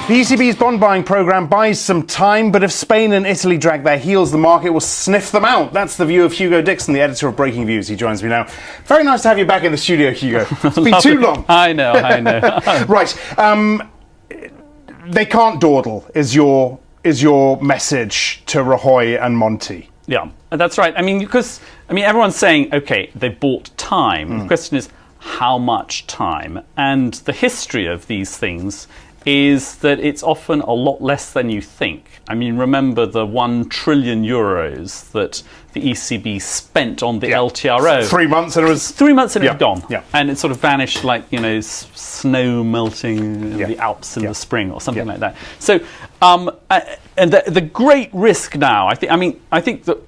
The ECB's bond buying programme buys some time, but if Spain and Italy drag their heels, the market will sniff them out. That's the view of Hugo Dixon, the editor of Breakingviews. He joins me now. Very nice to have you back in the studio, Hugo. It's been too long. I know. Right. They can't dawdle, is your message to Rajoy and Monti. Yeah, that's right. I mean, because everyone's saying, okay, they bought time. The question is, how much time? And the history of these things is that it's often a lot less than you think. I mean, remember the 1 trillion euros that the ECB spent on the LTRO. 3 months and it was... 3 months and it was gone. Yeah. And it sort of vanished like, snow melting in the Alps in the spring or something like that. So, and the great risk now, I think that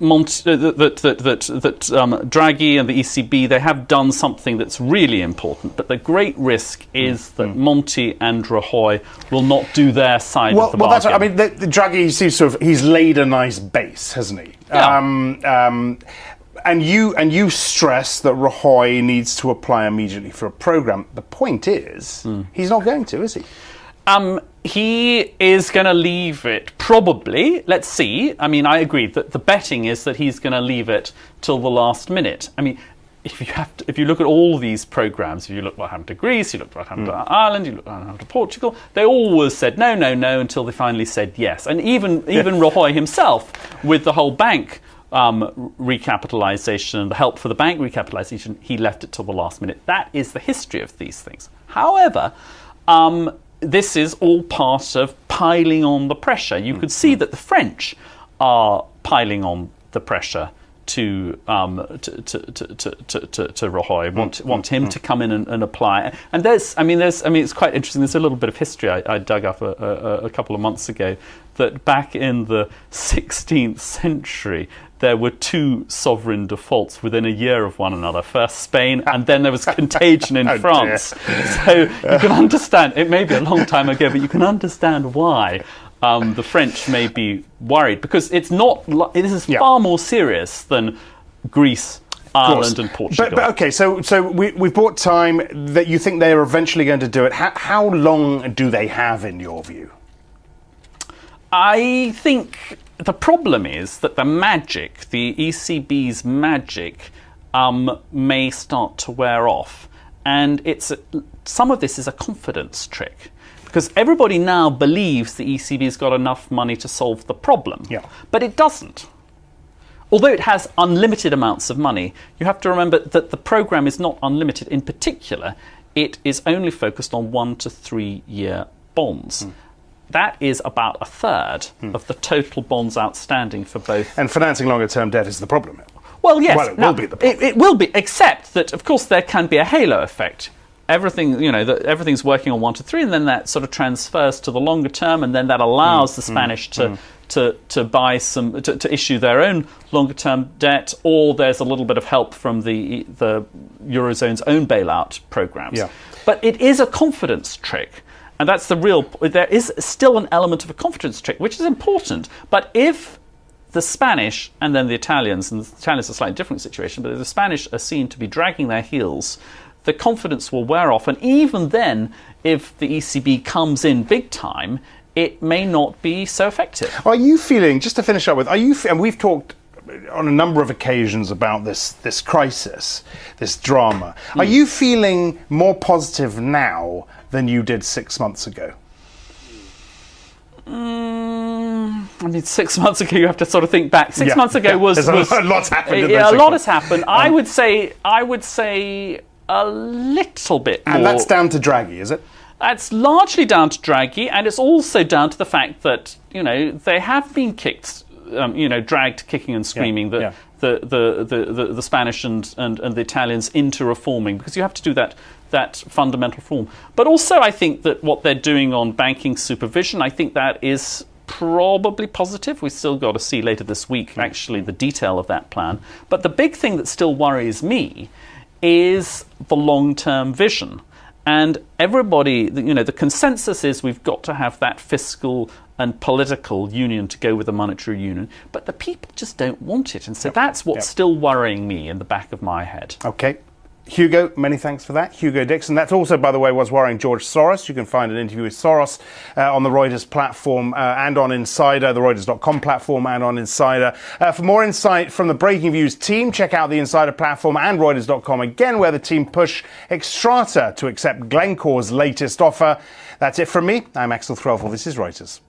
Draghi and the ECB, they have done something that's really important. But the great risk is that Monti and Rajoy will not do their side of the bargain. Well, that's right. I mean, the Draghi seems he's laid a nice base, hasn't he? Yeah. And you stress that Rajoy needs to apply immediately for a programme. The point is, he's not going to, is he? He is going to leave it, probably. Let's see. I mean, I agree that the betting is that he's going to leave it till the last minute. I mean, if you look at all these programmes, if you look what happened to Greece, you look what happened to Ireland, you look what happened to Portugal, they always said no, no, no until they finally said yes. And even Rajoy himself, with the whole bank recapitalisation and the help for the bank recapitalisation, he left it till the last minute. That is the history of these things. However, this is all part of piling on the pressure. You could see that the French are piling on the pressure to Rajoy, want him to come in and apply. And it's quite interesting. There's a little bit of history I dug up a couple of months ago, that back in the 16th century, there were 2 sovereign defaults within a year of one another. First Spain, and then there was contagion in France. So you can understand, it may be a long time ago, but you can understand why the French may be worried, because this is far more serious than Greece, Ireland and Portugal. But okay, so we've bought time that you think they're eventually going to do it. How long do they have, in your view? I think the problem is that the ECB's magic, may start to wear off. And some of this is a confidence trick, because everybody now believes the ECB's got enough money to solve the problem. Yeah. But it doesn't. Although it has unlimited amounts of money, you have to remember that the programme is not unlimited. In particular, it is only focused on 1 to 3 year bonds. That is about a third of the total bonds outstanding for both. And financing longer-term debt is the problem. Well, yes. Well, it will be the problem. It will be, except that, of course, there can be a halo effect. Everything's working on 1 to 3, and then that sort of transfers to the longer term, and then that allows the Spanish to buy to issue their own longer term debt, or there's a little bit of help from the Eurozone's own bailout programs. Yeah. But it is a confidence trick. And that's there is still an element of a confidence trick, which is important. But if the Spanish, and then the Italians, and the Italians are a slightly different situation, but if the Spanish are seen to be dragging their heels, the confidence will wear off. And even then, if the ECB comes in big time, it may not be so effective. Are you feeling, just to finish up with, and we've talked on a number of occasions about this crisis, this drama. Are you feeling more positive now than you did 6 months ago? I mean, 6 months ago, you have to sort of think back. 6 months ago was a lot's happened. A lot has happened. I would say a little bit more. And that's down to Draghi, is it? That's largely down to Draghi, and it's also down to the fact that they have been kicked. Dragged kicking and screaming the Spanish and the Italians into reforming, because you have to do that fundamental reform. But also, I think that what they're doing on banking supervision, I think that is probably positive. We've still got to see later this week, actually, the detail of that plan. But the big thing that still worries me is the long-term vision. And everybody, the consensus is we've got to have that fiscal and political union to go with the monetary union, but the people just don't want it. And so that's what's still worrying me in the back of my head. Okay. Hugo, many thanks for that. Hugo Dixon. That's also, by the way, what's worrying George Soros. You can find an interview with Soros on the Reuters platform and on Insider, the Reuters.com platform and on Insider. For more insight from the Breakingviews team, check out the Insider platform and Reuters.com again, where the team push Xstrata to accept Glencore's latest offer. That's it from me. I'm Axel Threlfall. This is Reuters.